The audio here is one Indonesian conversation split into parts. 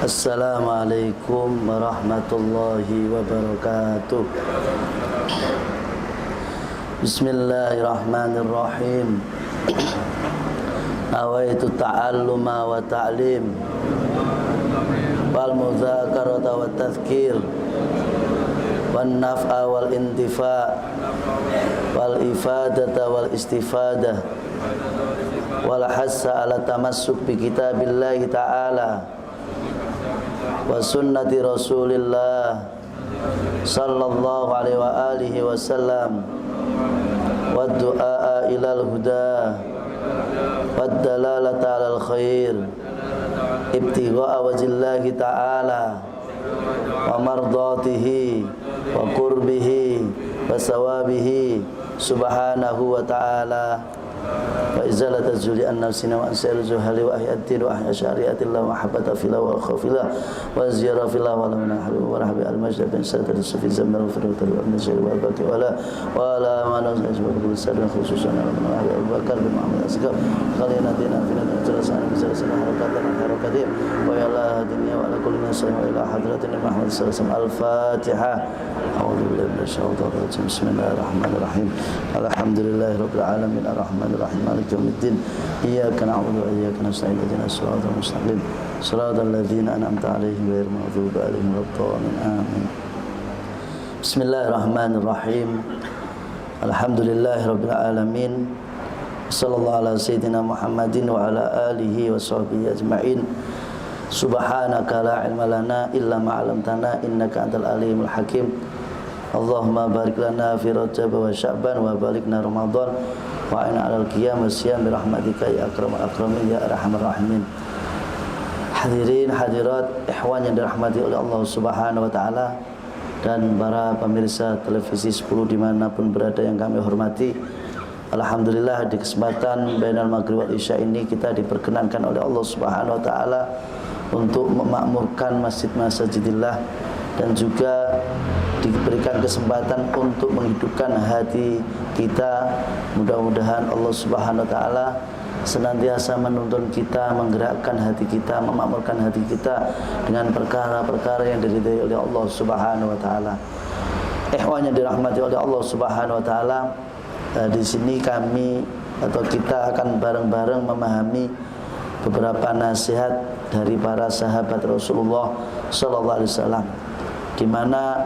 Assalamualaikum warahmatullahi wabarakatuh. Bismillahirrahmanirrahim. Nawaitu ta'alluma wa ta'lim wal mudzakarata wa tadhkir wan naf'a wal intifa' wal ifadata wal istifadah wal hassa ala tamassuk bi kitabillahi ta'ala wa sunnati Rasulillah sallallahu alaihi wa alihi wasallam wa du'a ilal huda wa dalalata alal khair ibtigha'a wajhillahi ta'ala wa mardatihi wa qurbihi wa sawabihi subhanahu wa ta'ala wa izalata zuli an nafsina wa ansal zuhali wa ahyatin wa ahya syariatillah wa habata filah wa khafillah wa ziyara filah wa lamina habib wa rahbi al-majdah bin sadar sufi zaman wa firul wa al-majdah wa al-baqi wa la manaz ajbabul sadar khususan Abu Bakar bin Muhammad Asgab khalinatina finat jelasan jelasan harakatan wa ya la dunya wa ala kulli nasin wa ila hadratin Muhammad sallallahu alaihi al-Fatihah. A'udzu billahi minasyaitonir rajim. Bismillahirrahmanirrahim. Alhamdulillahirabbil alamin arrahmanirrahim maliki yaumiddin. Iyyaka na'budu wa iyyaka nasta'in ihdinas siratal mustaqim siratal ladzina an'amta 'alaihim ghairil maghdubi 'alaihim waladdallin. Amin. Bismillahirrahmanirrahim. Alhamdulillahirabbil alamin. Sallallahu ala sayyidina Muhammadin wa ala alihi wa sahbihi ajma'in. Subhanaka la ilma lana illa ma 'allamtana innaka antal alimul hakim. Allahumma barik lana fi Rajab wa Sya'ban wa balikna Ramadan wa a'inna 'alal qiyam wasyam bi rahmatika ya akramal akramin ya arhamar rahimin. Hadirin hadirat ikhwan yang dirahmati oleh Allah Subhanahu wa taala dan para pemirsa televisi 10 dimanapun berada yang kami hormati. Alhamdulillah di kesempatan bainal maghrib wal isya ini kita diperkenankan oleh Allah Subhanahu wa taala untuk memakmurkan masjid-masjidillah dan juga diberikan kesempatan untuk menghidupkan hati kita. Mudah-mudahan Allah Subhanahu wa taala senantiasa menuntun kita, menggerakkan hati kita, memakmurkan hati kita dengan perkara-perkara yang diridhai oleh Allah Subhanahu wa taala. Ikhwan yang dirahmati oleh Allah Subhanahu wa taala, di sini kami atau kita akan bareng-bareng memahami beberapa nasihat dari para sahabat Rasulullah sallallahu alaihi wasallam, di mana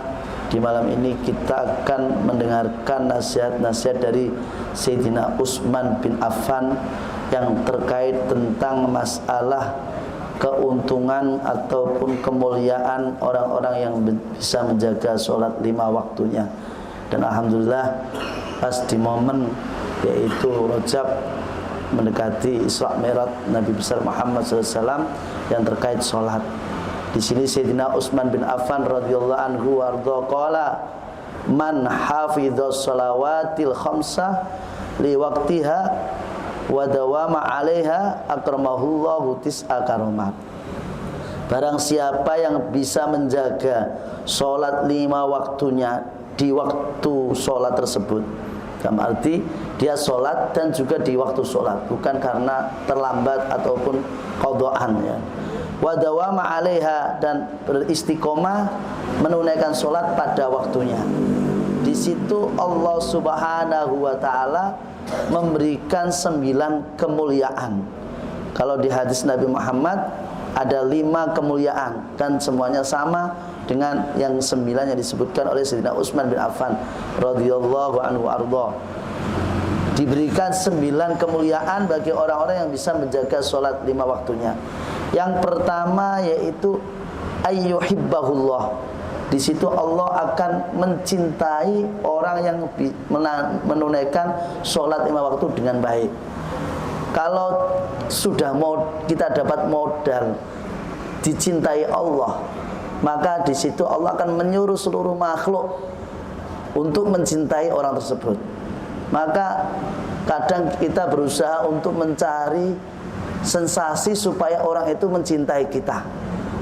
di malam ini kita akan mendengarkan nasihat-nasihat dari Sayyidina Utsman bin Affan yang terkait tentang masalah keuntungan ataupun kemuliaan orang-orang yang bisa menjaga sholat 5 waktunya. Dan alhamdulillah pas di momen yaitu Rajab mendekati Isra Mi'raj Nabi besar Muhammad SAW yang terkait sholat. Di sini Sayyidina Utsman bin Affan radhiyallahu anhu warda qala man hafidhas shalawatil khamsah li waqtiha wa dawama 'alaiha akramahullahu tis'a karamat. Barang siapa yang bisa menjaga sholat 5 waktunya di waktu sholat tersebut, dalam arti dia sholat dan juga di waktu sholat, bukan karena terlambat ataupun qadhaan ya. Wa dawama 'alaiha, dan beristiqomah menunaikan sholat pada waktunya. Di situ Allah Subhanahu wa taala memberikan 9 kemuliaan. Kalau di hadis Nabi Muhammad ada 5 kemuliaan dan semuanya sama dengan yang 9 yang disebutkan oleh Sayyidina Utsman bin Affan radhiyallahu anhu arda. Diberikan 9 kemuliaan bagi orang-orang yang bisa menjaga sholat 5 waktunya. Yang pertama yaitu ayyuhibbahullah. Di situ Allah akan mencintai orang yang menunaikan sholat 5 waktu dengan baik. Kalau sudah kita dapat modal dicintai Allah, maka di situ Allah akan menyuruh seluruh makhluk untuk mencintai orang tersebut. Maka kadang kita berusaha untuk mencari sensasi supaya orang itu mencintai kita,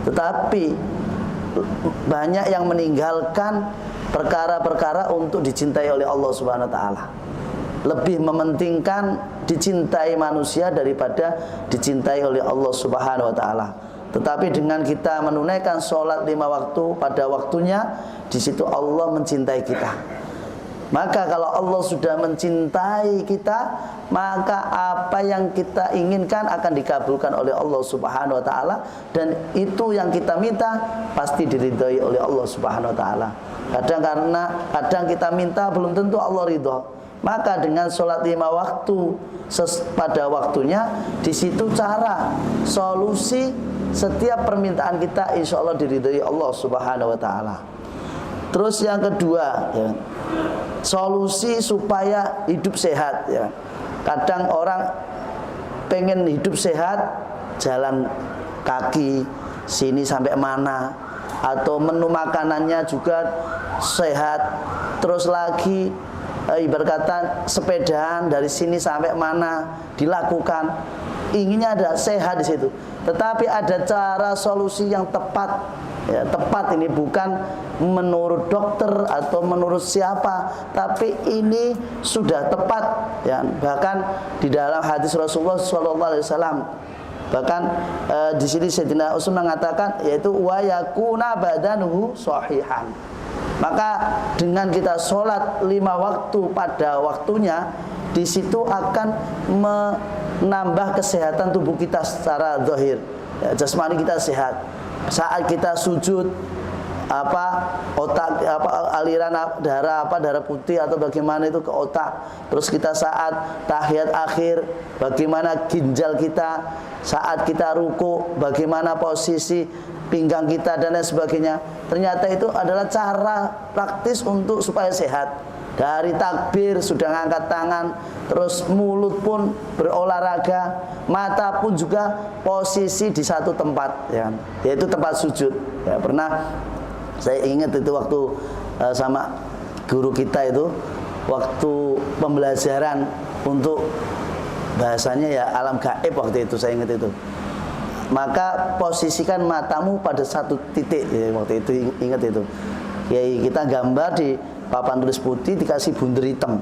tetapi banyak yang meninggalkan perkara-perkara untuk dicintai oleh Allah Subhanahu wa taala. Lebih mementingkan dicintai manusia daripada dicintai oleh Allah Subhanahu wa taala. Tetapi dengan kita menunaikan sholat 5 waktu pada waktunya, di situ Allah mencintai kita. Maka kalau Allah sudah mencintai kita, maka apa yang kita inginkan akan dikabulkan oleh Allah Subhanahu wa taala, dan itu yang kita minta pasti diridhoi oleh Allah Subhanahu wa taala. Kadang kita minta belum tentu Allah ridho. Maka dengan sholat 5 waktu pada waktunya, di situ cara solusi setiap permintaan kita insya Allah diridhoi Allah Subhanahu wa taala. Terus yang kedua, ya, solusi supaya hidup sehat, ya. Kadang orang pengen hidup sehat, jalan kaki sini sampai mana, atau menu makanannya juga sehat. Terus lagi ibarat kata sepedaan dari sini sampai mana dilakukan, inginnya ada sehat di situ. Tetapi ada cara solusi yang tepat, ya, tepat ini bukan menurut dokter atau menurut siapa, tapi ini sudah tepat, ya. Bahkan di dalam hadis Rasulullah SAW, bahkan di sini Sayyidina Utsman mengatakan, yaitu wa yakuna badanuhu shahihan. Maka dengan kita sholat 5 waktu pada waktunya, di situ akan menambah kesehatan tubuh kita secara zahir, ya, jasmani kita sehat. Saat kita sujud, aliran darah putih atau bagaimana itu ke otak. Terus kita saat tahiyat akhir, bagaimana ginjal kita. Saat kita ruku, bagaimana posisi pinggang kita dan lain sebagainya. Ternyata itu adalah cara praktis untuk supaya sehat. Dari takbir sudah ngangkat tangan, terus mulut pun berolahraga, mata pun juga posisi di satu tempat, ya, yaitu tempat sujud. Ya, pernah saya ingat itu waktu sama guru kita itu, waktu pembelajaran untuk bahasanya ya alam gaib waktu itu, saya ingat itu. Maka posisikan matamu pada satu titik, ya, waktu itu ingat itu. Ya, kita gambar di papan tulis putih dikasih bunder hitam.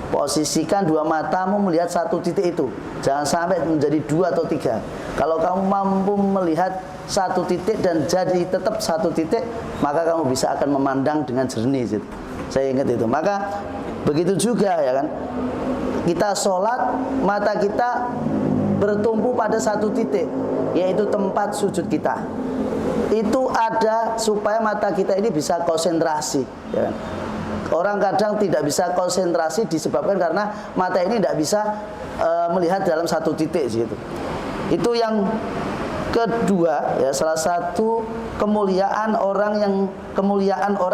Posisikan dua matamu melihat satu titik itu. Jangan sampai menjadi 2 atau 3. Kalau kamu mampu melihat satu titik dan jadi tetap satu titik, maka kamu bisa akan memandang dengan jernih gitu. Saya ingat itu. Maka begitu juga, ya kan, kita sholat, mata kita bertumpu pada satu titik, yaitu tempat sujud kita. Itu ada supaya mata kita ini bisa konsentrasi, ya kan? Orang kadang tidak bisa konsentrasi disebabkan karena mata ini tidak bisa melihat dalam satu titik gitu. Itu yang kedua, ya, salah satu kemuliaan orang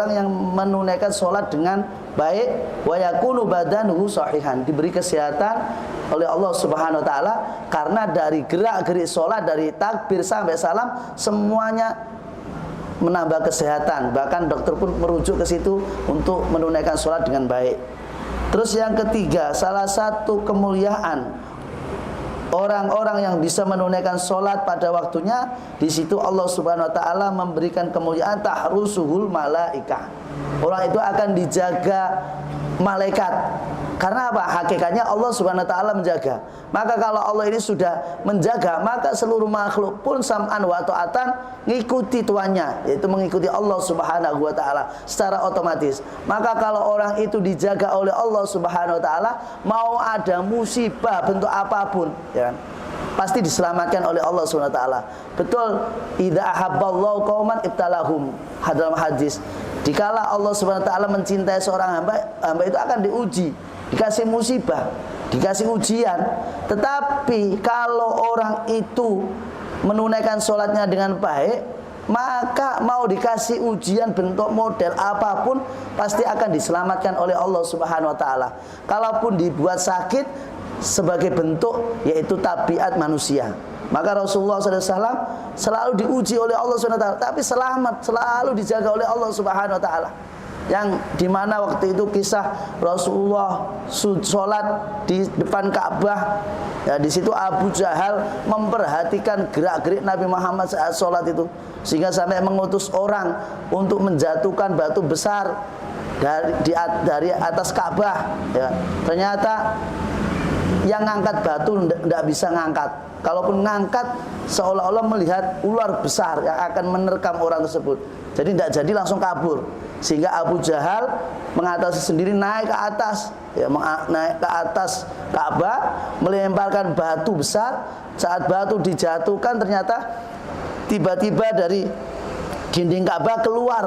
yang menunaikan sholat dengan baik, wa yakunu badanuhu shahihan, diberi kesehatan oleh Allah Subhanahu wa taala, karena dari gerak-gerik sholat dari takbir sampai salam semuanya menambah kesehatan. Bahkan dokter pun merujuk ke situ untuk menunaikan sholat dengan baik. Terus yang ketiga, salah satu kemuliaan orang-orang yang bisa menunaikan sholat pada waktunya, di situ Allah Subhanahu wa taala memberikan kemuliaan tahrusuhul malaikah. Orang itu akan dijaga malaikat. Karena apa? Hakikatnya Allah Subhanahu wa taala menjaga. Maka kalau Allah ini sudah menjaga, maka seluruh makhluk pun sam'an wa ta'atan ngikuti tuannya, yaitu mengikuti Allah Subhanahu wa taala secara otomatis. Maka kalau orang itu dijaga oleh Allah Subhanahu wa taala, mau ada musibah bentuk apapun, ya kan, pasti diselamatkan oleh Allah Subhanahu wa taala. Betul, idza ahabballahu qauman ibtalahum, dalam hadis. Dikala Allah Subhanahu wa taala mencintai seorang hamba itu akan diuji, dikasih musibah, dikasih ujian. Tetapi kalau orang itu menunaikan sholatnya dengan baik, maka mau dikasih ujian bentuk model apapun pasti akan diselamatkan oleh Allah Subhanahu wa taala. Kalaupun dibuat sakit sebagai bentuk yaitu tabiat manusia, maka Rasulullah SAW selalu diuji oleh Allah Subhanahu wa taala, tapi selamat, selalu dijaga oleh Allah Subhanahu wa taala. Yang dimana waktu itu kisah Rasulullah sholat di depan Ka'bah, ya, di situ Abu Jahal memperhatikan gerak-gerik Nabi Muhammad saat sholat itu, sehingga sampai mengutus orang untuk menjatuhkan batu besar dari atas Ka'bah, ya. Ternyata yang ngangkat batu tidak bisa ngangkat, kalaupun ngangkat seolah-olah melihat ular besar yang akan menerkam orang tersebut. Jadi tidak jadi langsung kabur. Sehingga Abu Jahal mengatasi sendiri, naik ke atas, ya, naik ke atas Ka'bah, melemparkan batu besar. Saat batu dijatuhkan, ternyata tiba-tiba dari dinding Ka'bah keluar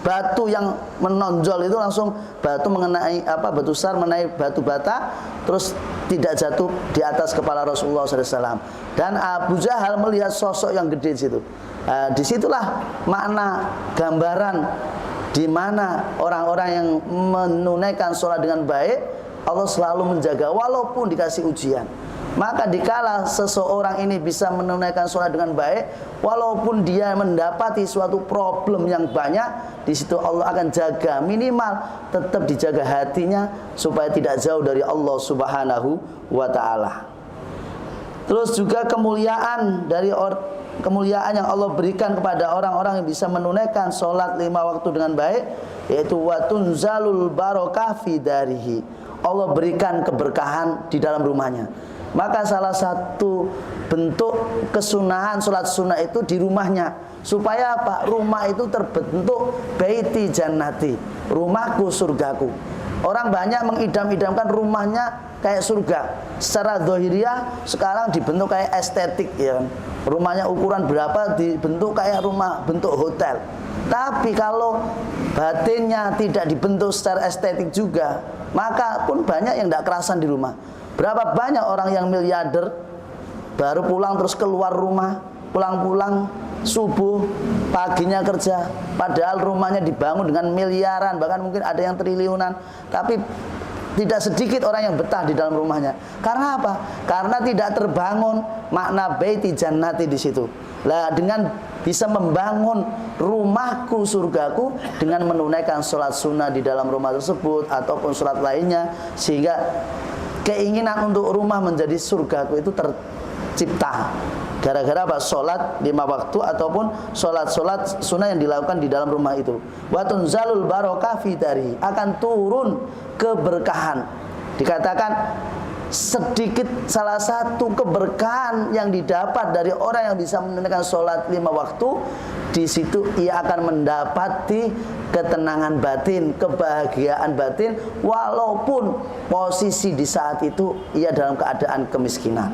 batu yang menonjol itu, langsung batu mengenai batu besar mengenai batu bata, terus tidak jatuh di atas kepala Rasulullah SAW. Dan Abu Jahal melihat sosok yang gede di situ. Disitulah makna gambaran di mana orang-orang yang menunaikan sholat dengan baik, Allah selalu menjaga walaupun dikasih ujian. Maka dikala seseorang ini bisa menunaikan sholat dengan baik, walaupun dia mendapati suatu problem yang banyak, di situ Allah akan jaga, minimal tetap dijaga hatinya supaya tidak jauh dari Allah Subhanahu wa ta'ala. Terus juga kemuliaan kemuliaan yang Allah berikan kepada orang-orang yang bisa menunaikan sholat 5 waktu dengan baik, yaitu watunzalul barokah fi darihi. Allah berikan keberkahan di dalam rumahnya. Maka salah satu bentuk kesunahan sholat sunnah itu di rumahnya, supaya apa? Rumah itu terbentuk baiti jannati, rumahku surgaku. Orang banyak mengidam-idamkan rumahnya kayak surga. Secara zahiriyah sekarang dibentuk kayak estetik, ya kan? Rumahnya ukuran berapa dibentuk kayak rumah bentuk hotel. Tapi kalau batinnya tidak dibentuk secara estetik juga, maka pun banyak yang tidak kerasan di rumah. Berapa banyak orang yang miliarder baru pulang terus keluar rumah, pulang-pulang subuh, paginya kerja, padahal rumahnya dibangun dengan miliaran, bahkan mungkin ada yang triliunan, tapi tidak sedikit orang yang betah di dalam rumahnya. Karena apa? Karena tidak terbangun makna baiti jannati di situ. Lah, dengan bisa membangun rumahku surgaku dengan menunaikan sholat sunnah di dalam rumah tersebut ataupun sholat lainnya, sehingga keinginan untuk rumah menjadi surgaku itu tercipta. Gara-gara apa? Sholat 5 waktu ataupun sholat-sholat sunnah yang dilakukan di dalam rumah itu. Wa tunzalul barokah fi dari, akan turun keberkahan. Dikatakan sedikit salah satu keberkahan yang didapat dari orang yang bisa menunaikan sholat 5 waktu, di situ ia akan mendapati ketenangan batin, kebahagiaan batin, walaupun posisi di saat itu ia dalam keadaan kemiskinan.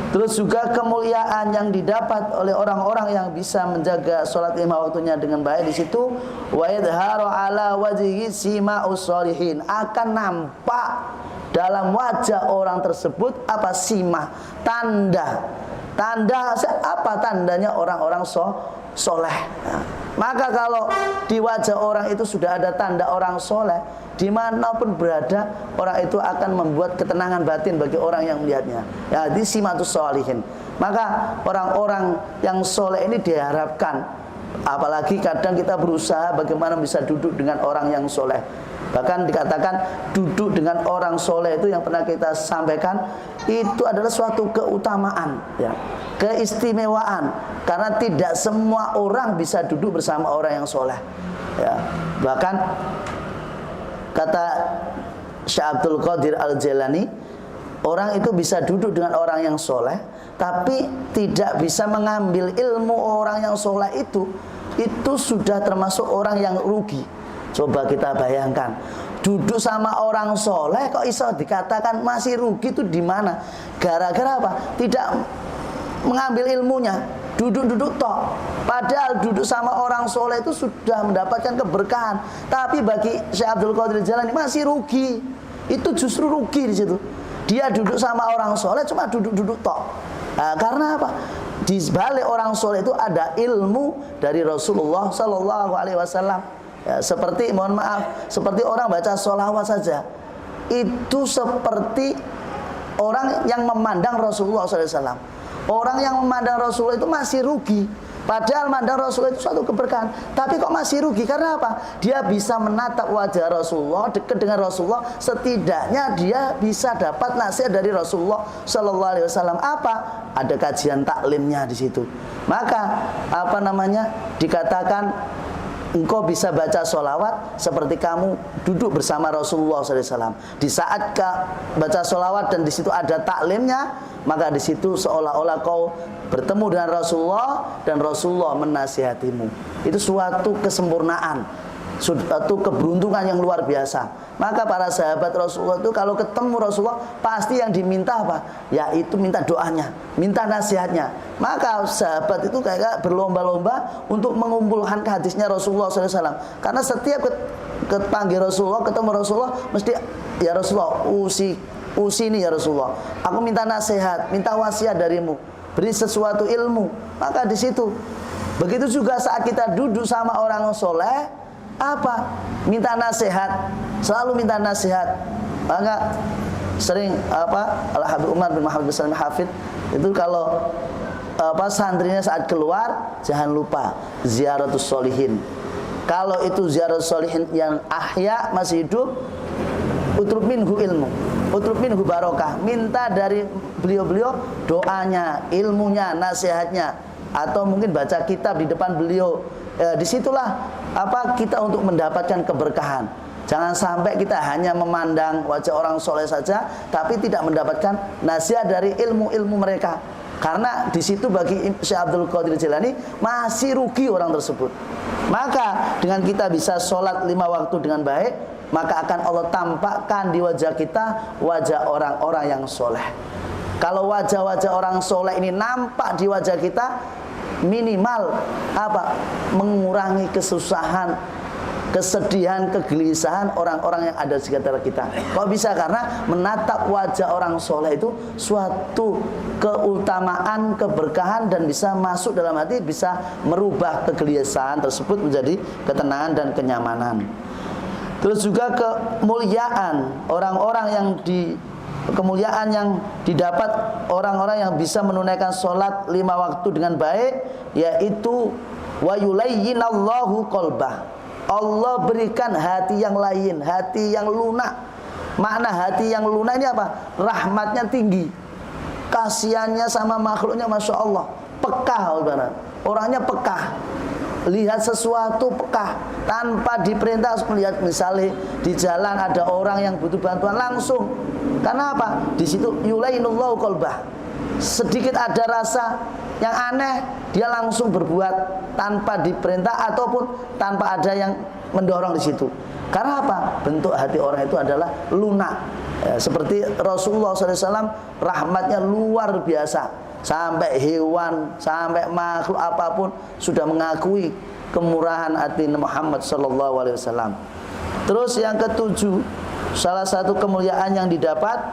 Terus juga kemuliaan yang didapat oleh orang-orang yang bisa menjaga sholat 5 waktunya dengan baik, di situ wa yadharu ala wajhi sima'us sholihin, akan nampak dalam wajah orang tersebut apa? Simah, tanda. Tanda apa? Tandanya orang-orang soleh. Nah, maka kalau di wajah orang itu sudah ada tanda orang soleh, dimanapun berada, orang itu akan membuat ketenangan batin bagi orang yang melihatnya. Ya, di simatus sholihin. Maka orang-orang yang soleh ini diharapkan, apalagi kadang kita berusaha bagaimana bisa duduk dengan orang yang soleh. Bahkan dikatakan duduk dengan orang soleh itu yang pernah kita sampaikan, itu adalah suatu keutamaan, ya, keistimewaan, karena tidak semua orang bisa duduk bersama orang yang soleh, ya. Bahkan kata Syekh Abdul Qadir Al-Jailani, orang itu bisa duduk dengan orang yang soleh, tapi tidak bisa mengambil ilmu orang yang soleh itu sudah termasuk orang yang rugi. Coba kita bayangkan, duduk sama orang soleh kok iso dikatakan masih rugi, itu di mana? Gara-gara apa? Tidak mengambil ilmunya, duduk-duduk tok. Padahal duduk sama orang soleh itu sudah mendapatkan keberkahan. Tapi bagi Syekh Abdul Qadir Jailani masih rugi. Itu justru rugi di situ. Dia duduk sama orang soleh cuma duduk-duduk tok. Nah, karena apa? Di balik orang soleh itu ada ilmu dari Rasulullah Sallallahu Alaihi Wasallam. Ya, seperti, mohon maaf, seperti orang baca sholawat saja, itu seperti orang yang memandang Rasulullah SAW. Orang yang memandang Rasulullah itu masih rugi. Padahal memandang Rasulullah itu suatu keberkahan, tapi kok masih rugi? Karena apa? Dia bisa menatap wajah Rasulullah, dekat dengan Rasulullah, setidaknya dia bisa dapat nasihat dari Rasulullah Sallallahu Alaihi Wasallam. Apa? Ada kajian taklimnya di situ. Maka dikatakan engkau bisa baca sholawat seperti kamu duduk bersama Rasulullah SAW. Di saat baca sholawat dan di situ ada taklimnya, maka di situ seolah-olah kau bertemu dengan Rasulullah dan Rasulullah menasihatimu. Itu suatu kesempurnaan, suatu keberuntungan yang luar biasa. Maka para sahabat Rasulullah itu kalau ketemu Rasulullah pasti yang diminta apa? Yaitu minta doanya, minta nasihatnya. Maka sahabat itu kayak berlomba-lomba untuk mengumpulkan hadisnya Rasulullah SAW. Karena setiap kepanggil Rasulullah, ketemu Rasulullah, mesti ya Rasulullah, usi ini ya Rasulullah, aku minta nasihat, minta wasiat darimu, beri sesuatu ilmu. Maka di situ, begitu juga saat kita duduk sama orang soleh, apa? Minta nasihat, selalu minta nasihat. Maka sering Al-Habib Umar bin Muhammad bin Salim Hafid itu kalau santrinya saat keluar jangan lupa ziaratus sholihin. Kalau itu ziaratus sholihin yang ahya masih hidup, utlub minhu ilmu, utlub minhu barokah, minta dari beliau-beliau doanya, ilmunya, nasihatnya, atau mungkin baca kitab di depan beliau. Disitulah kita untuk mendapatkan keberkahan. Jangan sampai kita hanya memandang wajah orang soleh saja, tapi tidak mendapatkan nasihat dari ilmu-ilmu mereka. Karena di situ bagi Syekh Abdul Qadir Jilani masih rugi orang tersebut. Maka dengan kita bisa sholat 5 waktu dengan baik, maka akan Allah tampakkan di wajah kita wajah orang-orang yang soleh. Kalau wajah-wajah orang soleh ini nampak di wajah kita, minimal mengurangi kesusahan, kesedihan, kegelisahan orang-orang yang ada di sekitar kita. Kok bisa? Karena menatap wajah orang soleh itu suatu keutamaan, keberkahan, dan bisa masuk dalam hati, bisa merubah kegelisahan tersebut menjadi ketenangan dan kenyamanan. Terus juga kemuliaan orang-orang yang kemuliaan yang didapat orang-orang yang bisa menunaikan sholat 5 waktu dengan baik, yaitu wa yulayyinallahu qalbah. Allah berikan hati yang lain, hati yang lunak. Makna hati yang lunak ini apa? Rahmatnya tinggi, kasihannya sama makhluknya masya Allah, pekah, orangnya pekah. Lihat sesuatu pekah, tanpa diperintah melihat. Misalnya di jalan ada orang yang butuh bantuan, langsung. Karena apa? Di situ yulainullahu qalbah. Sedikit ada rasa yang aneh, dia langsung berbuat tanpa diperintah ataupun tanpa ada yang mendorong di situ. Karena apa? Bentuk hati orang itu adalah lunak. Seperti Rasulullah SAW, rahmatnya luar biasa. Sampai hewan, sampai makhluk apapun sudah mengakui kemurahan hati Muhammad SAW. Terus yang ketujuh, salah satu kemuliaan yang didapat,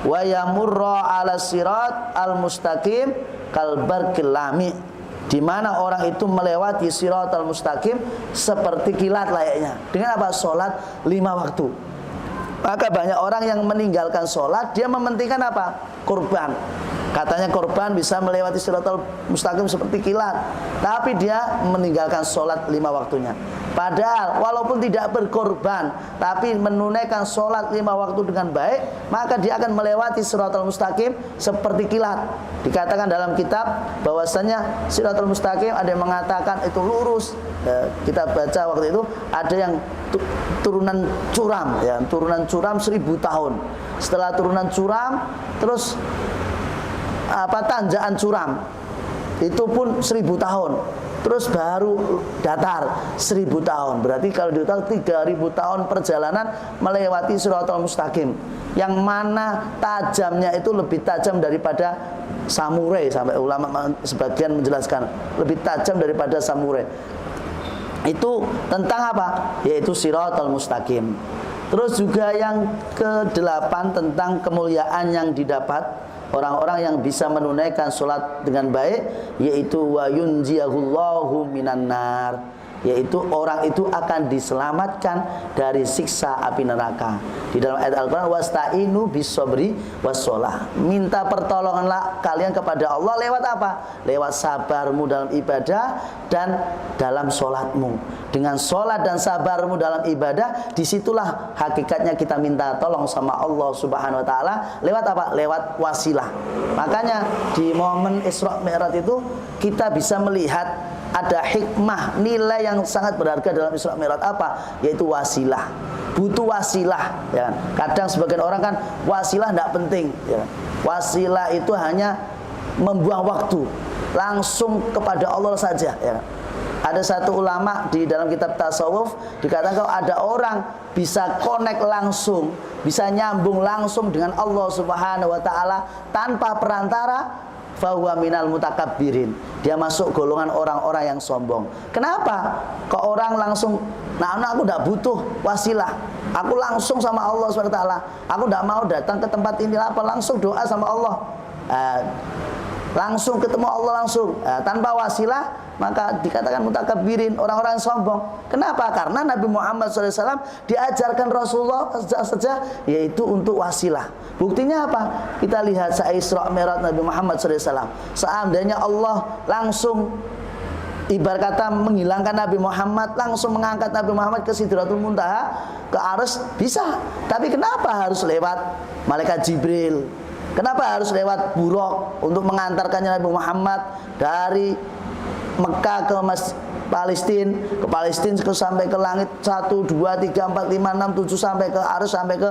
wa yamurra 'ala sirat al-mustaqim kal barqil lami, di mana orang itu melewati siratal mustaqim seperti kilat layaknya. Dengan apa? Salat 5 waktu. Maka banyak orang yang meninggalkan sholat, dia mementingkan apa? Kurban. Katanya korban bisa melewati siratal mustaqim seperti kilat, tapi dia meninggalkan sholat 5 waktunya. Padahal walaupun tidak berkorban, tapi menunaikan sholat 5 waktu dengan baik, maka dia akan melewati siratal mustaqim seperti kilat. Dikatakan dalam kitab bahwasanya siratal mustaqim ada yang mengatakan itu lurus. Kita baca waktu itu ada yang turunan curam, ya, turunan curam 1000 tahun. Setelah turunan curam, terus tanjakan curam itu pun 1000 tahun, terus baru datar 1000 tahun. Berarti kalau diutar 3000 tahun perjalanan melewati siratal mustaqim, yang mana tajamnya itu lebih tajam daripada samurai. Sampai ulama sebagian menjelaskan lebih tajam daripada samurai. Itu tentang apa? Yaitu siratal mustaqim. Terus juga yang ke-8 tentang kemuliaan yang didapat orang-orang yang bisa menunaikan sholat dengan baik, yaitu wa yunjiyahullahu minan nar, yaitu orang itu akan diselamatkan dari siksa api neraka. Di dalam ayat Al-Quran, wasta'inu bis-sabri was-sholah, minta pertolonganlah kalian kepada Allah lewat apa? Lewat sabarmu dalam ibadah dan dalam sholatmu. Dengan sholat dan sabarmu dalam ibadah, disitulah hakikatnya kita minta tolong sama Allah Subhanahu Wa Taala. Lewat apa? Lewat wasilah. Makanya di momen Isra Mi'raj itu kita bisa melihat ada hikmah, nilai yang sangat berharga dalam Isra Mi'raj apa? Yaitu wasilah. Butuh wasilah, ya. Kadang sebagian orang kan wasilah tidak penting, ya. Wasilah itu hanya membuang waktu, langsung kepada Allah saja, ya. Ada satu ulama di dalam kitab tasawuf dikatakan kalau ada orang bisa connect langsung, bisa nyambung langsung dengan Allah Subhanahu wa taala tanpa perantara, fahuwa minal mutakabbirin. Dia masuk golongan orang-orang yang sombong. Kenapa? Kok orang langsung, nah aku tidak butuh wasilah, aku langsung sama Allah Subhanahu wa taala. Aku tidak mau datang ke tempat ini, apa langsung doa sama Allah. Langsung ketemu Allah langsung, tanpa wasilah, maka dikatakan mutakabbirin, orang-orang sombong. Kenapa? Karena Nabi Muhammad SAW diajarkan Rasulullah saja, yaitu untuk wasilah. Buktinya apa? Kita lihat Isra Mi'raj Nabi Muhammad SAW. Seandainya Allah langsung ibarat kata menghilangkan Nabi Muhammad, langsung mengangkat Nabi Muhammad ke Sidratul Muntaha, ke Arsy, bisa. Tapi kenapa harus lewat malaikat Jibril? Kenapa harus lewat Buraq untuk mengantarkannya Nabi Muhammad dari Mekah ke Palestina, ke Palestina sampai ke langit 1, 2, 3, 4, 5, 6, 7 sampai ke Arsy, sampai ke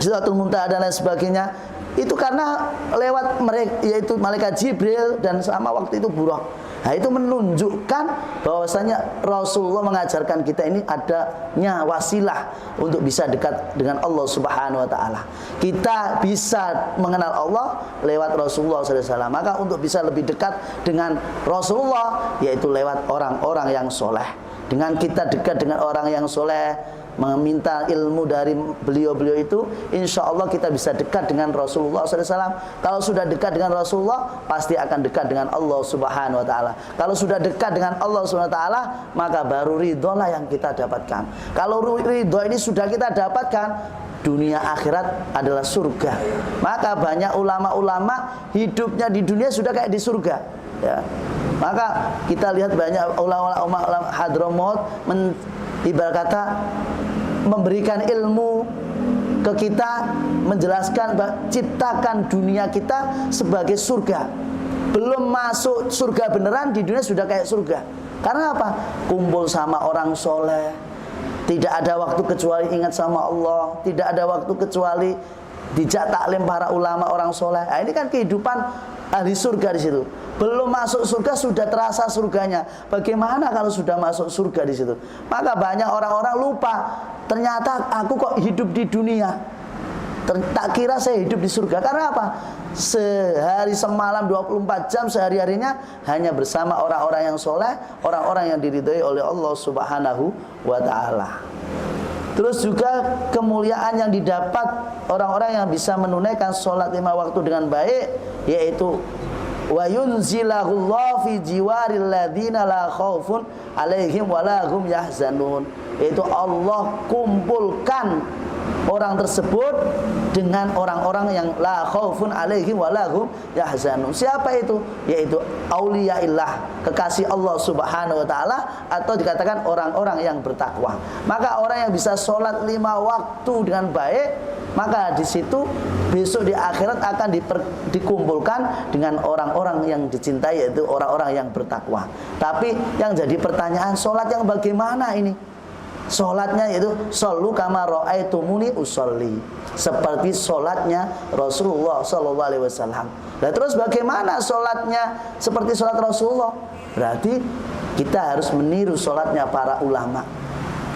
Sidratul Muntaha dan lain sebagainya. Itu karena lewat mereka, yaitu malaikat Jibril, dan sama waktu itu Buraq. Nah, itu menunjukkan bahwasanya Rasulullah mengajarkan kita ini adanya wasilah untuk bisa dekat dengan Allah Subhanahu wa taala. Kita bisa mengenal Allah lewat Rasulullah SAW. Maka untuk bisa lebih dekat dengan Rasulullah, yaitu lewat orang-orang yang soleh. Dengan kita dekat dengan orang yang soleh, meminta ilmu dari beliau-beliau itu, insya Allah kita bisa dekat dengan Rasulullah SAW. Kalau sudah dekat dengan Rasulullah, pasti akan dekat dengan Allah Subhanahu wa taala. Kalau sudah dekat dengan Allah Subhanahu wa taala, maka baru ridho lah yang kita dapatkan. Kalau ridho ini sudah kita dapatkan, dunia akhirat adalah surga. Maka banyak ulama-ulama hidupnya di dunia sudah kayak di surga, ya. Maka kita lihat banyak ulama-ulama Hadramaut ibarat kata memberikan ilmu ke kita, menjelaskan ciptakan dunia kita sebagai surga. Belum masuk surga beneran, di dunia sudah kayak surga. Karena apa? Kumpul sama orang soleh, tidak ada waktu kecuali ingat sama Allah, tidak ada waktu kecuali dijak taklim para ulama orang soleh. Nah, ini kan kehidupan ahli surga di situ. Belum masuk surga sudah terasa surganya. Bagaimana kalau sudah masuk surga di situ? Maka banyak orang-orang lupa, ternyata aku kok hidup di dunia. Tak kira saya hidup di surga. Karena apa? Sehari semalam 24 jam sehari-harinya hanya bersama orang-orang yang soleh, orang-orang yang diridhoi oleh Allah Subhanahu wa taala. Terus juga kemuliaan yang didapat orang-orang yang bisa menunaikan sholat 5 waktu dengan baik, yaitu wa yunzilahullahu fi jiwaril ladzina la khaufun alaihim wala hum yahzanun, yaitu Allah kumpulkan orang tersebut dengan orang-orang yang la khaufun alaihim wala hum yahzanun. Siapa itu? Yaitu auliyaillah, kekasih Allah Subhanahu wa taala, atau dikatakan orang-orang yang bertakwa. Maka orang yang bisa sholat 5 waktu dengan baik, maka di situ besok di akhirat akan dikumpulkan dengan orang-orang yang dicintai, yaitu orang-orang yang bertakwa. Tapi yang jadi pertanyaan, sholat yang bagaimana ini? Sholatnya yaitu shollu kama ra'aitumuni usolli, seperti sholatnya Rasulullah SAW. Nah, terus bagaimana sholatnya seperti sholat Rasulullah? Berarti kita harus meniru sholatnya para ulama.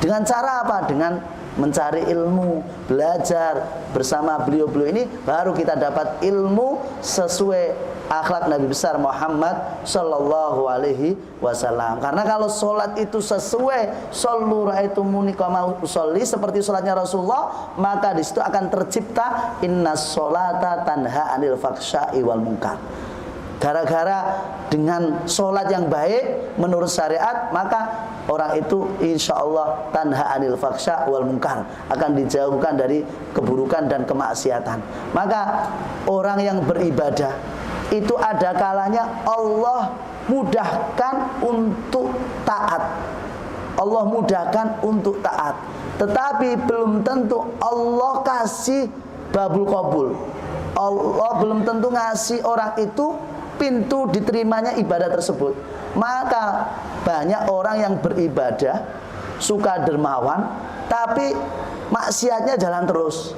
Dengan cara apa? Dengan mencari ilmu, belajar bersama beliau-beliau ini, baru kita dapat ilmu sesuai akhlak Nabi besar Muhammad sallallahu alaihi wasallam. Karena kalau sholat itu sesuai shollu ra'aitumuni kama usolli, seperti sholatnya Rasulullah, maka di situ akan tercipta innas sholata tanha anil faksya'i wal munkar. Gara-gara dengan sholat yang baik menurut syariat, maka orang itu insya Allah tanha anil faksya wal munkar, akan dijauhkan dari keburukan dan kemaksiatan. Maka orang yang beribadah itu ada kalanya Allah mudahkan untuk taat. Allah mudahkan untuk taat, tetapi belum tentu Allah kasih babul qabul. Allah belum tentu ngasih orang itu pintu diterimanya ibadah tersebut. Maka banyak orang yang beribadah, suka dermawan, tapi maksiatnya jalan terus.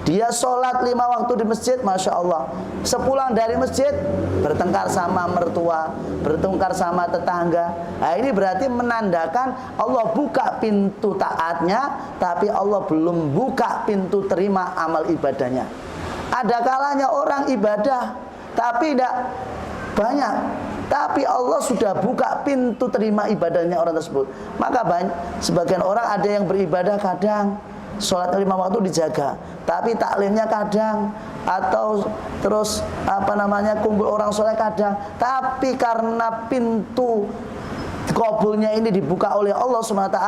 Dia sholat 5 waktu di masjid, Masya Allah. Sepulang dari masjid, bertengkar sama mertua, bertengkar sama tetangga. Nah, ini berarti menandakan Allah buka pintu taatnya, tapi Allah belum buka pintu terima amal ibadahnya. Ada kalanya orang ibadah, tapi tidak banyak, tapi Allah sudah buka pintu terima ibadahnya orang tersebut. Maka sebagian orang ada yang beribadah kadang, sholat 5 waktu dijaga, tapi taklimnya kadang, atau terus kumpul orang soleh kadang, tapi karena pintu kabulnya ini dibuka oleh Allah SWT,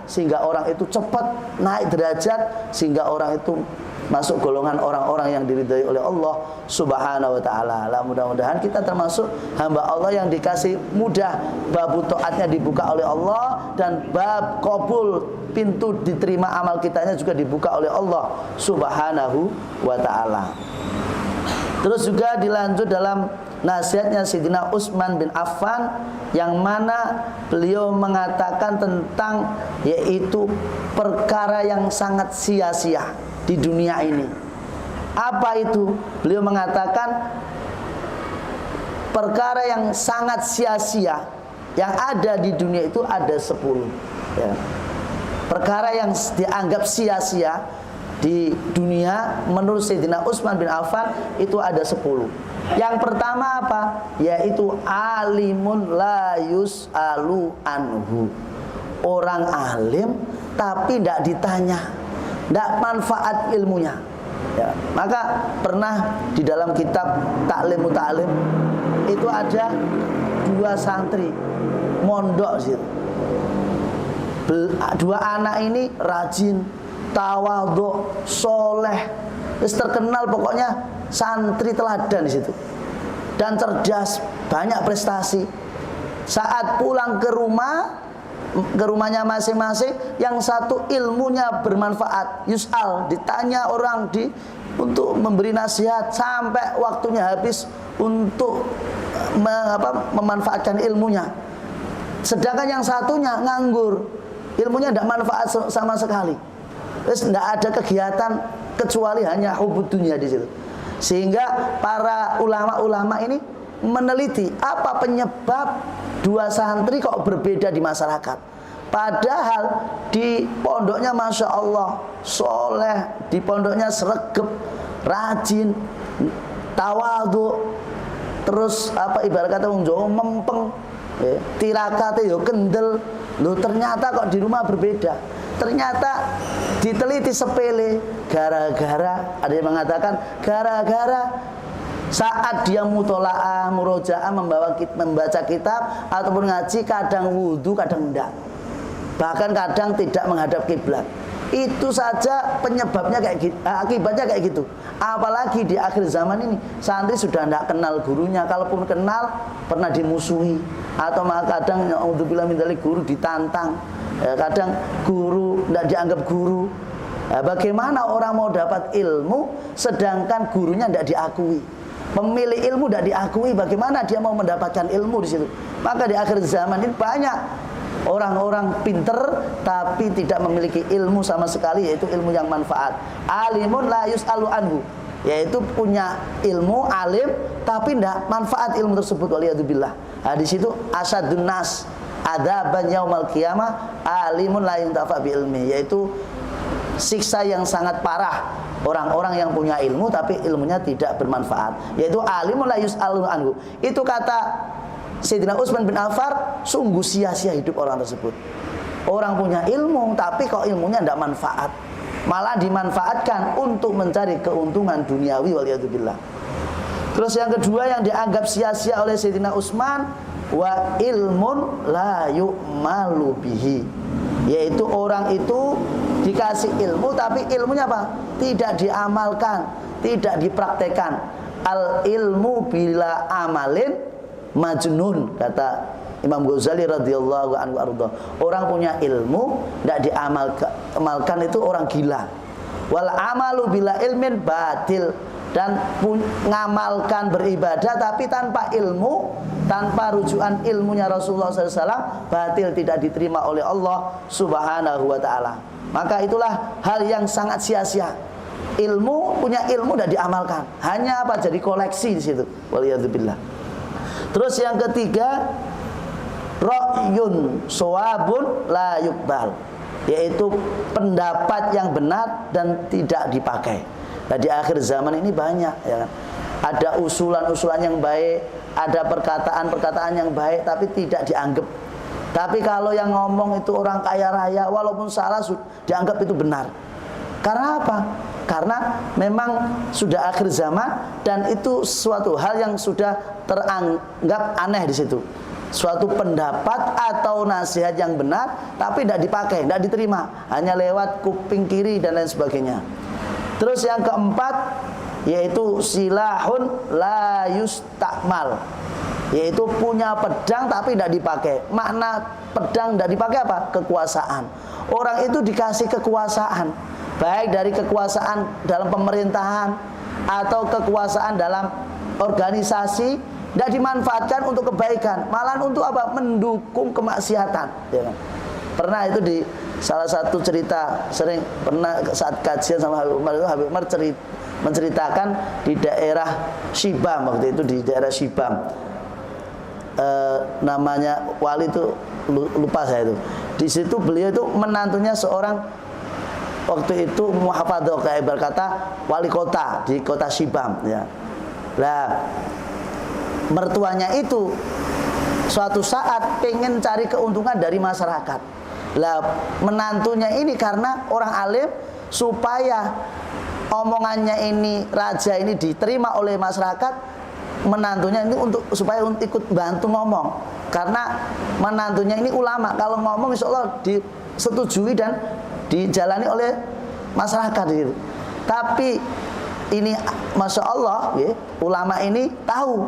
sehingga orang itu cepat naik derajat, sehingga orang itu masuk golongan orang-orang yang diridhai oleh Allah Subhanahu wa taala. Mudah-mudahan kita termasuk hamba Allah yang dikasih mudah, bab taatnya dibuka oleh Allah, dan bab kabul, pintu diterima amal kitanya juga dibuka oleh Allah Subhanahu wa taala. Terus juga dilanjut dalam nasihatnya Sayyidina Utsman bin Affan, yang mana beliau mengatakan tentang yaitu perkara yang sangat sia-sia di dunia ini. Apa itu? Beliau mengatakan perkara yang sangat sia-sia yang ada di dunia itu ada 10 ya. Perkara yang dianggap sia-sia di dunia menurut Sayyidina Utsman bin Affan itu ada 10. Yang pertama apa? Yaitu alimun la yus'alu anhu. Orang alim tapi tidak ditanya, tidak manfaat ilmunya ya. Maka pernah di dalam kitab Ta'limu Ta'lim itu ada 2 santri mondok situ. 2 anak ini rajin, tawadhu, soleh, terkenal pokoknya santri teladan di situ, dan cerdas, banyak prestasi. Saat pulang ke rumahnya masing-masing, yang satu ilmunya bermanfaat, yus'al, ditanya orang untuk memberi nasihat sampai waktunya habis untuk memanfaatkan ilmunya. Sedangkan yang satunya nganggur, ilmunya tidak manfaat sama sekali. Terus tidak ada kegiatan kecuali hanya hubud dunia di situ. Sehingga para ulama-ulama ini meneliti apa penyebab 2 santri kok berbeda di masyarakat. Padahal di pondoknya Masya Allah soleh, di pondoknya sregep, rajin, tawadhu, terus ibarat kata wong Jawa mempeng, tirakate yo kendel. Loh, ternyata kok di rumah berbeda. Ternyata diteliti sepele, gara-gara ada yang mengatakan gara-gara saat dia mutola'ah, murojaah, membaca kitab ataupun ngaji, kadang wudhu, kadang enggak, bahkan kadang tidak menghadap kiblat. Itu saja penyebabnya kayak gitu, akibatnya kayak gitu. Apalagi di akhir zaman ini santri sudah tidak kenal gurunya, kalaupun kenal pernah dimusuhi, atau kadang naudzubillah min dzalik guru ditantang, kadang guru tidak dianggap guru. Bagaimana orang mau dapat ilmu sedangkan gurunya tidak diakui, pemilik ilmu tidak diakui, bagaimana dia mau mendapatkan ilmu di situ? Maka di akhir zaman ini banyak orang-orang pinter tapi tidak memiliki ilmu sama sekali, yaitu ilmu yang manfaat. Alimun la yus'alu anhu, yaitu punya ilmu, alim tapi tidak manfaat ilmu tersebut, waliyadzubillah. Di situ asyadun nas adzaban yaumal qiyamah alimun la yuntafa bi ilmi, yaitu siksa yang sangat parah orang-orang yang punya ilmu tapi ilmunya tidak bermanfaat, yaitu alimun la yus'alu anhu. Itu kata Sayyidina Utsman bin Affan, sungguh sia-sia hidup orang tersebut. Orang punya ilmu tapi kok ilmunya tidak manfaat, malah dimanfaatkan untuk mencari keuntungan duniawi, waliyadzubillah. Terus yang kedua yang dianggap sia-sia oleh Sayyidina Utsman, wa ilmun la yu'malu bihi, yaitu orang itu dikasih ilmu tapi ilmunya apa? Tidak diamalkan, tidak dipraktekan. Al ilmu bila amalin majnun, kata Imam Ghazali radhiyallahu anhu arda. Orang punya ilmu tidak diamalkan itu orang gila. Wal amalu bila ilmin batil, dan ngamalkan beribadah tapi tanpa ilmu, tanpa rujukan ilmunya Rasulullah SAW, batil, tidak diterima oleh Allah Subhanahu wa ta'ala. Maka itulah hal yang sangat sia-sia. ilmu, punya ilmu dan diamalkan. Hanya apa? Jadi koleksi di situ. Waliyadzubillah. Terus yang ketiga, ra'yun shawabun la yuqbal, yaitu pendapat yang benar dan tidak dipakai. Nah, di akhir zaman ini banyak, ya kan? Ada usulan-usulan yang baik, ada perkataan-perkataan yang baik tapi tidak dianggap. Tapi kalau yang ngomong itu orang kaya raya, walaupun salah dianggap itu benar. Karena apa? Karena memang sudah akhir zaman dan itu suatu hal yang sudah teranggap aneh di situ. Suatu pendapat atau nasihat yang benar tapi tidak dipakai, tidak diterima, hanya lewat kuping kiri dan lain sebagainya. Terus yang keempat, yaitu silahun la yustakmal, yaitu punya pedang tapi tidak dipakai. Makna pedang tidak dipakai apa? Kekuasaan. Orang itu dikasih kekuasaan, baik dari kekuasaan dalam pemerintahan atau kekuasaan dalam organisasi, tidak dimanfaatkan untuk kebaikan, malah untuk apa? Mendukung kemaksiatan, ya kan? Pernah itu di salah satu cerita, sering pernah saat kajian sama Habib Umar menceritakan di daerah Shibam, waktu itu di daerah Shibam, namanya wali itu lupa saya itu. Di situ beliau itu menantunya seorang, waktu itu muhafadzah, kayak berkata wali kota di kota Shibam, ya. Lah, mertuanya itu suatu saat pengen cari keuntungan dari masyarakat. Lah, menantunya ini karena orang alim, supaya omongannya ini, raja ini diterima oleh masyarakat, menantunya ini supaya ikut bantu ngomong. Karena menantunya ini ulama, kalau ngomong insya Allah disetujui dan dijalani oleh masyarakat gitu. Tapi ini masya Allah, ya, ulama ini tahu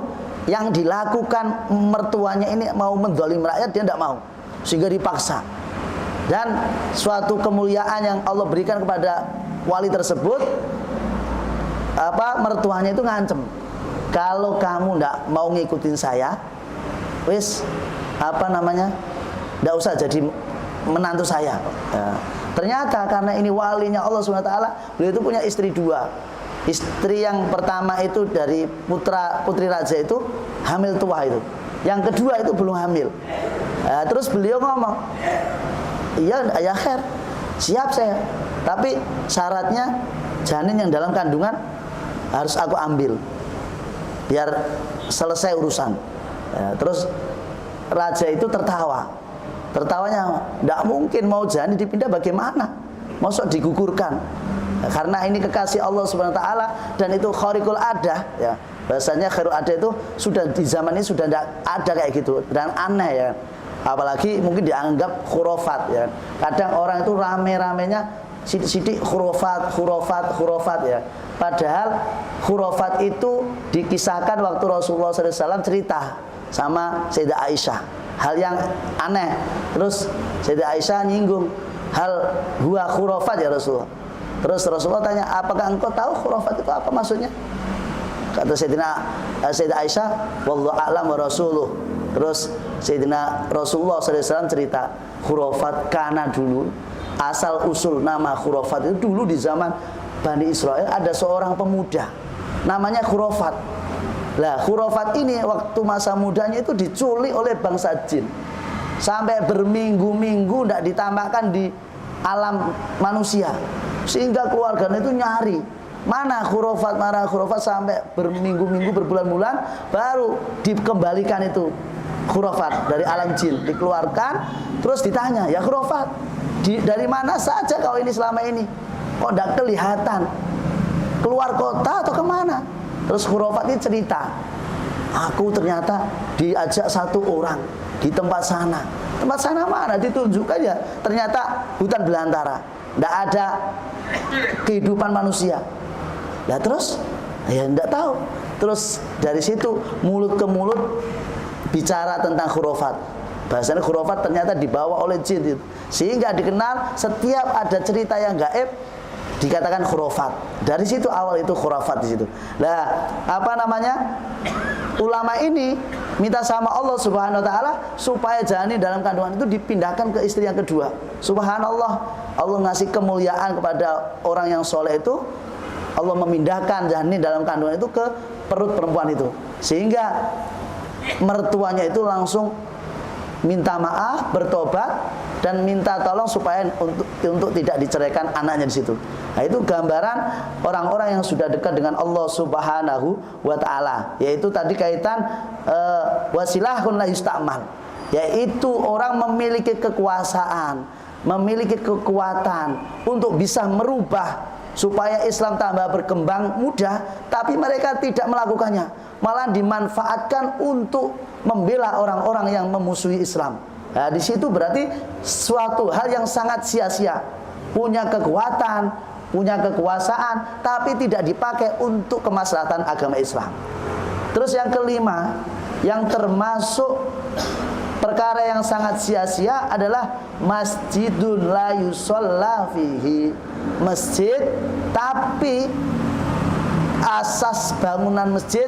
yang dilakukan mertuanya ini mau mendolim rakyat, dia tidak mau, sehingga dipaksa. Dan suatu kemuliaan yang Allah berikan kepada wali tersebut, mertuanya itu ngancem, kalau kamu tidak mau ngikutin saya, wis tidak usah jadi menantu saya. Ya. Ternyata karena ini walinya Allah SWT, beliau itu punya istri dua. Istri yang pertama itu dari putri raja itu hamil tua itu, yang kedua itu belum hamil. Terus beliau ngomong, iya ayah khair, siap saya, tapi syaratnya janin yang dalam kandungan harus aku ambil biar selesai urusan. Terus raja itu tertawanya, tidak mungkin, mau janin dipindah bagaimana, maksud digugurkan. Karena ini kekasih Allah Subhanahu wa taala dan itu khariqul adah, ya. Bahasanya khairul adah itu sudah di zaman ini sudah tidak ada kayak gitu dan aneh, ya. Apalagi mungkin dianggap khurafat, ya. Kadang orang itu rame-ramenya sidik-sidik khurafat, ya. Padahal khurafat itu dikisahkan waktu Rasulullah SAW cerita sama Sayyidah Aisyah, hal yang aneh. Terus Sayyidah Aisyah nyinggung, hal huwa khurafat ya Rasulullah. Terus Rasulullah tanya, apakah engkau tahu khurafat itu apa maksudnya? Kata Sayyidah Aisyah, wallahu a'lam wa rasuluh. Terus Sayyidina Rasulullah SAW cerita, khurafat karena dulu asal usul nama khurafat itu dulu di zaman Bani Israel ada seorang pemuda namanya khurafat. Lah, khurafat ini waktu masa mudanya itu diculik oleh bangsa jin, sampai berminggu-minggu tidak ditambahkan di alam manusia, sehingga keluarganya itu nyari mana khurafat, sampai berminggu-minggu, berbulan-bulan baru dikembalikan itu khurafat dari alam jin, dikeluarkan. Terus ditanya, ya khurafat, dari mana saja kau ini selama ini, kok tidak kelihatan, keluar kota atau kemana? Terus khurafat ini cerita, aku ternyata diajak satu orang di tempat sana. Tempat sana mana? Ditunjukkan, ya ternyata hutan belantara, tidak ada kehidupan manusia. Nah terus, ya tidak tahu. Terus dari situ mulut ke mulut bicara tentang khurafat. Bahasanya khurafat ternyata dibawa oleh jin, sehingga dikenal setiap ada cerita yang gaib dikatakan khurafat. Dari situ awal itu khurafat di situ. Nah, ulama ini minta sama Allah Subhanahu wa taala supaya janin dalam kandungan itu dipindahkan ke istri yang kedua. Subhanallah, Allah ngasih kemuliaan kepada orang yang soleh itu, Allah memindahkan janin dalam kandungan itu ke perut perempuan itu, sehingga mertuanya itu langsung minta maaf, bertobat, dan minta tolong supaya untuk tidak diceraikan anaknya di situ. Nah, itu gambaran orang-orang yang sudah dekat dengan Allah Subhanahu wa taala, yaitu tadi kaitan wasilahun la yusta'mal, yaitu orang memiliki kekuasaan, memiliki kekuatan untuk bisa merubah supaya Islam tambah berkembang mudah, tapi mereka tidak melakukannya, malah dimanfaatkan untuk membela orang-orang yang memusuhi Islam. Nah, di situ berarti suatu hal yang sangat sia-sia. Punya kekuatan, punya kekuasaan, tapi tidak dipakai untuk kemaslahatan agama Islam. Terus yang kelima, yang termasuk perkara yang sangat sia-sia adalah masjidun la yusalla fihi. Masjid, tapi asas bangunan masjid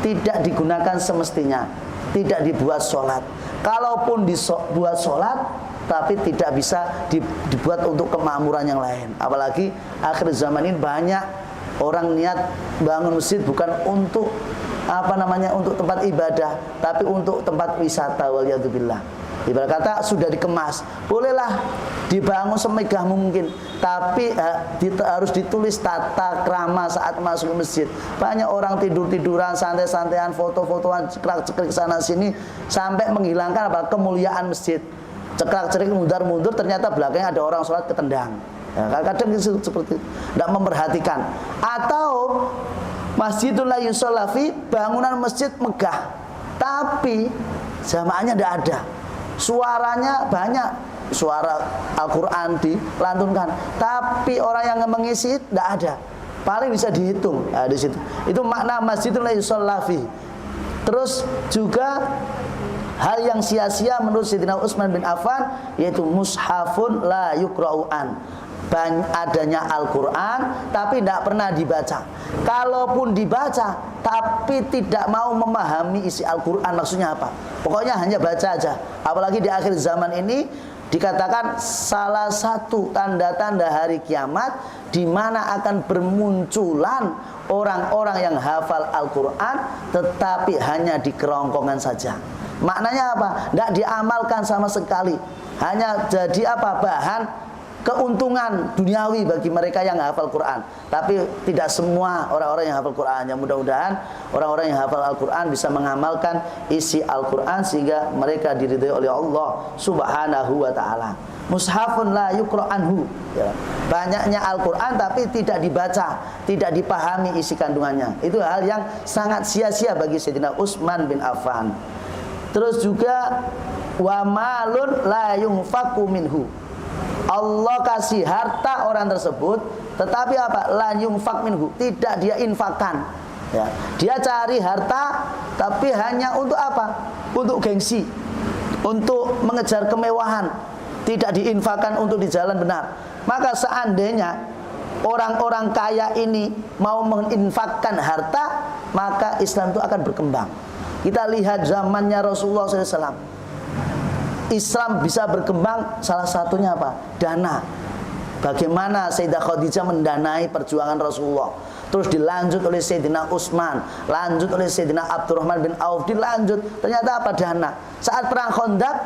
tidak digunakan semestinya, tidak dibuat sholat. Kalaupun dibuat sholat, tapi tidak bisa dibuat untuk kemakmuran yang lain. Apalagi akhir zaman ini banyak orang niat bangun masjid bukan untuk untuk tempat ibadah, tapi untuk tempat wisata. Waliyadzubillah. Ibarat kata sudah dikemas, bolehlah dibangun semegah mungkin, tapi harus ditulis tata krama saat masuk ke masjid. Banyak orang tidur-tiduran, santai-santaian, foto-fotoan, ceklak-ceklik sana sini, sampai menghilangkan kemuliaan masjid. Ceklak-ceklik, mundur-mundur, ternyata belakangnya ada orang sholat ketendang. Ya, kadang seperti tidak memperhatikan. Atau masjidul la yusalla fi, bangunan masjid megah, tapi jamaahnya tidak ada. Suaranya banyak, suara Al-Quran dilantunkan, tapi orang yang mengisi tidak ada. Paling bisa dihitung. Nah, di situ. Itu makna masjidul la yusalla fi. Terus juga hal yang sia-sia menurut Sayyidina Utsman bin Affan, yaitu mushafun la yukra'u'an. Adanya Al-Quran tapi tidak pernah dibaca. Kalaupun dibaca tapi tidak mau memahami isi Al-Quran maksudnya apa, pokoknya hanya baca aja. Apalagi di akhir zaman ini dikatakan salah satu tanda-tanda hari kiamat di mana akan bermunculan orang-orang yang hafal Al-Quran tetapi hanya di kerongkongan saja. Maknanya apa? Tidak diamalkan sama sekali, hanya jadi bahan keuntungan duniawi bagi mereka yang hafal Quran. Tapi tidak semua orang-orang yang hafal Quran. Yang mudah-mudahan orang-orang yang hafal Al-Quran bisa mengamalkan isi Al-Quran sehingga mereka diridhai oleh Allah Subhanahu wa ta'ala. Mushafun la yukra'anhu, ya. Banyaknya Al-Quran tapi tidak dibaca, tidak dipahami isi kandungannya. Itu hal yang sangat sia-sia bagi Sayyidina Utsman bin Affan. Terus juga wa malun la yunfaqu minhu. Allah kasih harta orang tersebut, tetapi la yunfaq minhu, tidak dia infakkan. Ya. Dia cari harta, tapi hanya untuk untuk gengsi, untuk mengejar kemewahan, tidak diinfakkan untuk di jalan benar. Maka seandainya orang-orang kaya ini mau menginfakkan harta, maka Islam itu akan berkembang. Kita lihat zamannya Rasulullah SAW, Islam bisa berkembang, salah satunya dana. Bagaimana Sayyidah Khadijah mendanai perjuangan Rasulullah. Terus dilanjut oleh Sayyidina Utsman, lanjut oleh Sayyidina Abdurrahman bin Auf, dilanjut. Ternyata dana. Saat perang Khandaq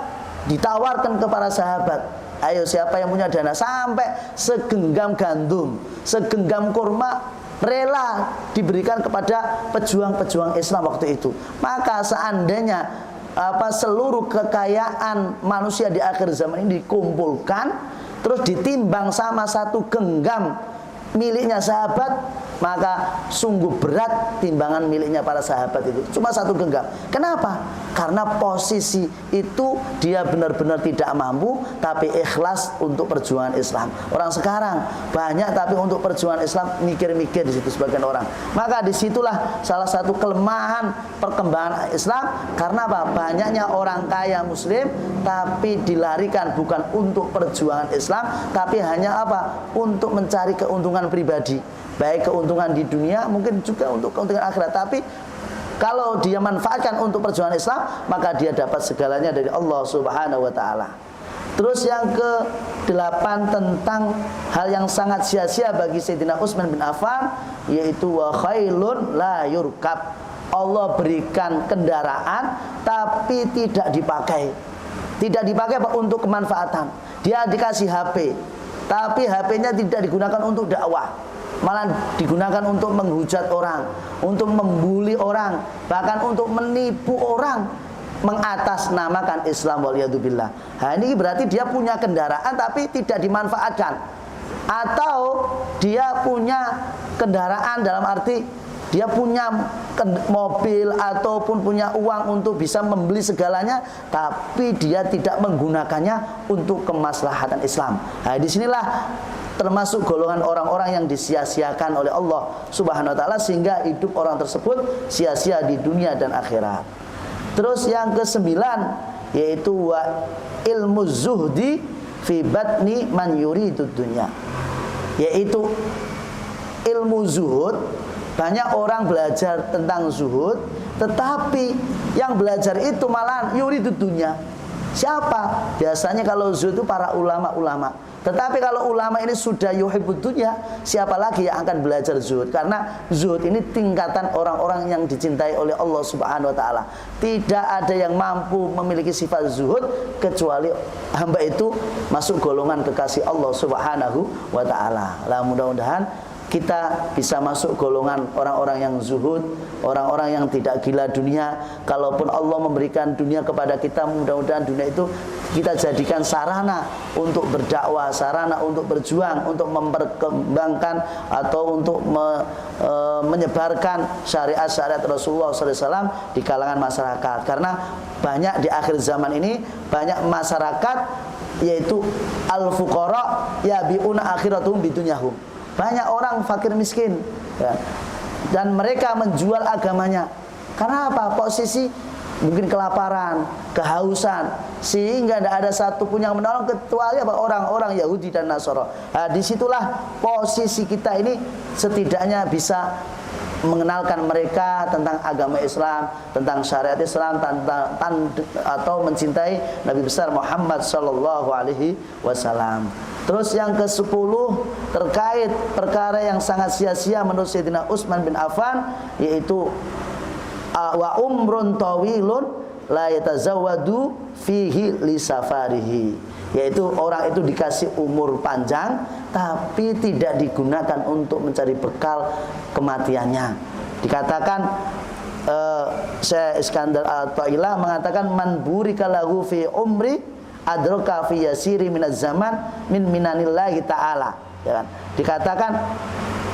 ditawarkan kepada sahabat, ayo siapa yang punya dana, sampai segenggam gandum, segenggam kurma rela diberikan kepada pejuang-pejuang Islam waktu itu. Maka seandainya seluruh kekayaan manusia di akhir zaman ini dikumpulkan, terus ditimbang sama satu genggam miliknya sahabat, maka sungguh berat timbangan miliknya para sahabat itu. Cuma satu genggam. Kenapa? Karena posisi itu dia benar-benar tidak mampu, tapi ikhlas untuk perjuangan Islam. Orang sekarang banyak tapi untuk perjuangan Islam mikir-mikir di situ sebagian orang. Maka disitulah salah satu kelemahan perkembangan Islam. Karena banyaknya orang kaya Muslim tapi dilarikan bukan untuk perjuangan Islam, tapi hanya untuk mencari keuntungan pribadi, baik keuntungan di dunia, mungkin juga untuk keuntungan akhirat. Tapi kalau dia manfaatkan untuk perjuangan Islam, maka dia dapat segalanya dari Allah Subhanahu wa ta'ala. Terus yang ke-8 tentang hal yang sangat sia-sia bagi Sayyidina Utsman bin Affan, yaitu wa khailun la yurkab. Allah berikan kendaraan tapi tidak dipakai. Tidak dipakai untuk kemanfaatan. Dia dikasih HP, tapi HP-nya tidak digunakan untuk dakwah, malah digunakan untuk menghujat orang, untuk membuli orang, bahkan untuk menipu orang, mengatasnamakan Islam waliyadzubillah. Nah, ini berarti dia punya kendaraan tapi tidak dimanfaatkan. Atau dia punya kendaraan dalam arti dia punya mobil ataupun punya uang untuk bisa membeli segalanya, tapi dia tidak menggunakannya untuk kemaslahatan Islam. Nah, disinilah termasuk golongan orang-orang yang disia-siakan oleh Allah Subhanahu wa taala, sehingga hidup orang tersebut sia-sia di dunia dan akhirat. Terus yang ke-9 yaitu wa ilmu zuhdi fi batni man yuridud dunya, yaitu ilmu zuhud. Banyak orang belajar tentang zuhud, tetapi yang belajar itu malah yuridud dunya. Siapa? Biasanya kalau zuhud itu para ulama-ulama. Tetapi kalau ulama ini sudah yuhibbud dunya, siapa lagi yang akan belajar zuhud? Karena zuhud ini tingkatan orang-orang yang dicintai oleh Allah Subhanahu wa taala. Tidak ada yang mampu memiliki sifat zuhud kecuali hamba itu masuk golongan kekasih Allah Subhanahu wa taala. Lah, mudah-mudahan kita bisa masuk golongan orang-orang yang zuhud, orang-orang yang tidak gila dunia. Kalaupun Allah memberikan dunia kepada kita, mudah-mudahan dunia itu kita jadikan sarana untuk berdakwah, sarana untuk berjuang, untuk memperkembangkan atau untuk menyebarkan syariat-syariat Rasulullah SAW di kalangan masyarakat. Karena banyak di akhir zaman ini, banyak masyarakat yaitu al-fuqara yabi'una akhiratuhum bidunyahum. Banyak orang fakir miskin, ya, dan mereka menjual agamanya. Karena apa? Posisi mungkin kelaparan, kehausan, sehingga tidak ada satu pun yang menolong kecuali apa? Orang-orang Yahudi dan Nasara. Nah, disitulah posisi kita ini setidaknya bisa mengenalkan mereka tentang agama Islam, tentang syariat Islam, atau mencintai Nabi besar Muhammad sallallahu alaihi wasallam. Terus yang ke-10 terkait perkara yang sangat sia-sia menurut Sayyidina Utsman bin Affan, yaitu wa umrun tawilun la yatazawwadu fihi li safarihi, yaitu orang itu dikasih umur panjang tapi tidak digunakan untuk mencari bekal kematiannya. Dikatakan Syekh Iskandar At-Tailah mengatakan man burika lahu fi umri adraka fi yasiri minaz zaman min minanillahi ta'ala, ya kan? Dikatakan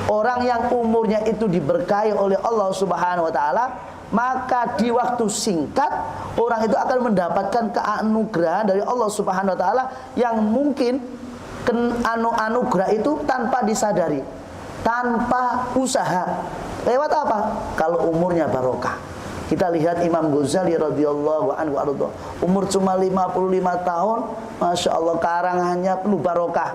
orang yang umurnya itu diberkahi oleh Allah Subhanahu wa taala, maka di waktu singkat orang itu akan mendapatkan keanugerahan dari Allah Subhanahu wa taala yang mungkin anugerah itu tanpa disadari, tanpa usaha. Lewat apa? Kalau umurnya barokah. Kita lihat Imam Ghazali radhiyallahu anhu arda, umur cuma 55 tahun, Masya Allah, karangannya penuh barokah,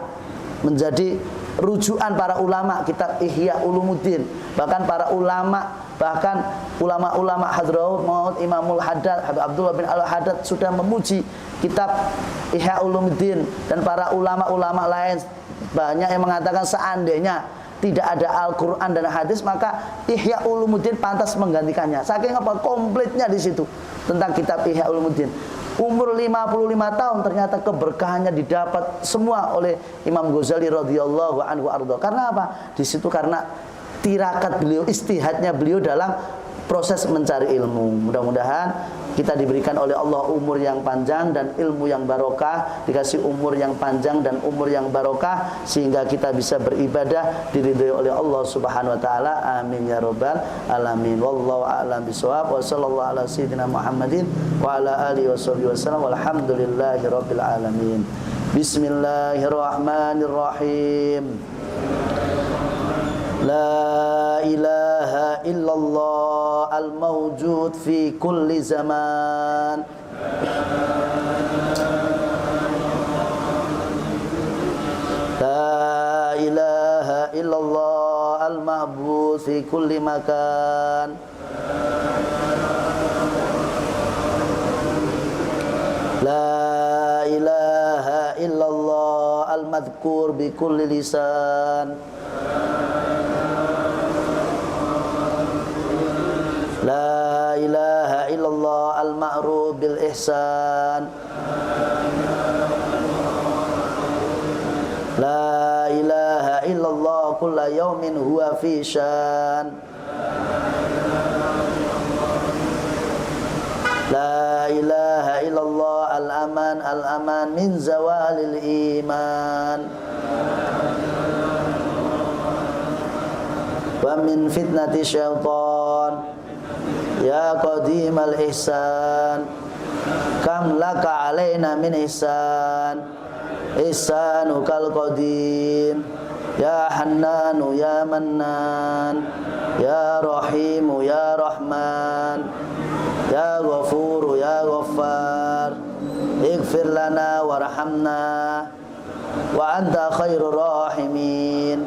menjadi rujukan para ulama, kitab Ihya Ulumuddin. Bahkan para ulama, bahkan ulama-ulama Hadramaut Maut Imamul Haddad, Habib Abdullah bin Al-Haddad sudah memuji kitab Ihya Ulumuddin. Dan para ulama-ulama lain banyak yang mengatakan seandainya tidak ada Al-Quran dan hadis, maka Ihya Ulumuddin pantas menggantikannya. Saking apa? Komplitnya di situ tentang kitab Ihya Ulumuddin. Umur 55 tahun ternyata keberkahannya didapat semua oleh Imam Ghazali radhiyallahu anhu arda. Karena apa? Di situ karena tirakat beliau, istihadnya beliau dalam proses mencari ilmu. Mudah-mudahan kita diberikan oleh Allah umur yang panjang dan ilmu yang barokah, dikasih umur yang panjang dan umur yang barokah, sehingga kita bisa beribadah diridhoi oleh Allah Subhanahu wa taala. Amin ya rabbal alamin. Wallahu a'lam bishawab. Wa sallallahu ala sayyidina Muhammadin wa ala alihi washabbihi wasallam. Walhamdulillahi rabbil alamin. Bismillahirrahmanirrahim. La ilaha illallah al-mawjud fi kulli zaman. La ilaha illallah al-ma'bud fi kulli makan. La ilaha madhkur bi kulli lisan. La ilaha illallah al-ma'ruf bil ihsan. La ilaha illallah kulla yawmin huwa fi syan. La ilaha illallah al-aman al-aman min zawalil iman. Wa min fitnati syaitan. Ya qadimal ihsan, kam laka alaina min ihsan, ihsanukal qadim. Ya hannanu ya mannan, ya rahimu ya rahman, ya ghafuru ya ghaffar. Ighfir lana warhamna wa anta khairur rahimin.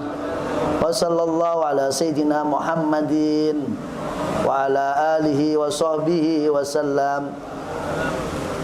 Wa sallallahu ala sayyidina Muhammadin wa ala alihi wa sahbihi wa sallam.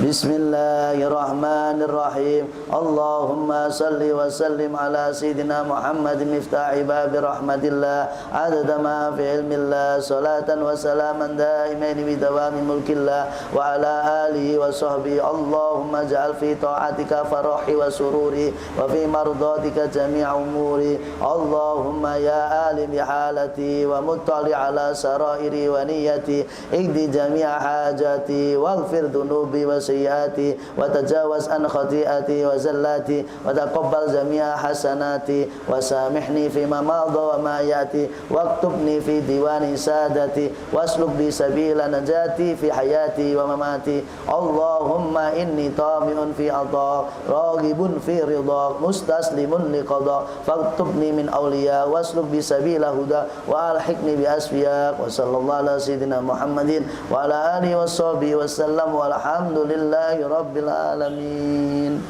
Bismillahirrahmanirrahim. Allahumma salli wa sallim ala sayyidina Muhammad miftahi babi rahmatillah adada ma fi ilmillah salatan wa salaman daimain bi dawami mulkillah wa ala alihi wa sahbihi. Allahumma ja'al fi ta'atika farahi wa sururi wa fi mardatika jami'a umuri. Allahumma ya alim bi halati wa muttali ala sarairi wa niyati igdi jami'a hajati waghfir dhunubi wa sayyiati wa tajawaz an khati'ati wa zallati wa taqabbal jami'a hasanati wa samihni fima madha wa ma yati waktubni fi diwani sadati wasluk bi sabila najati fi hayati wa mamati. Allahumma inni tami'un fi adha raghibun fi ridha mustaslimun li qada faktubni min awliya wasluk bi sabila huda wa alhiqni bi asfiya. Wa sallallahu ala sayyidina Muhammadin wa ala alihi wa sahbihi wa sallam walhamdulillah Rabbil alamin.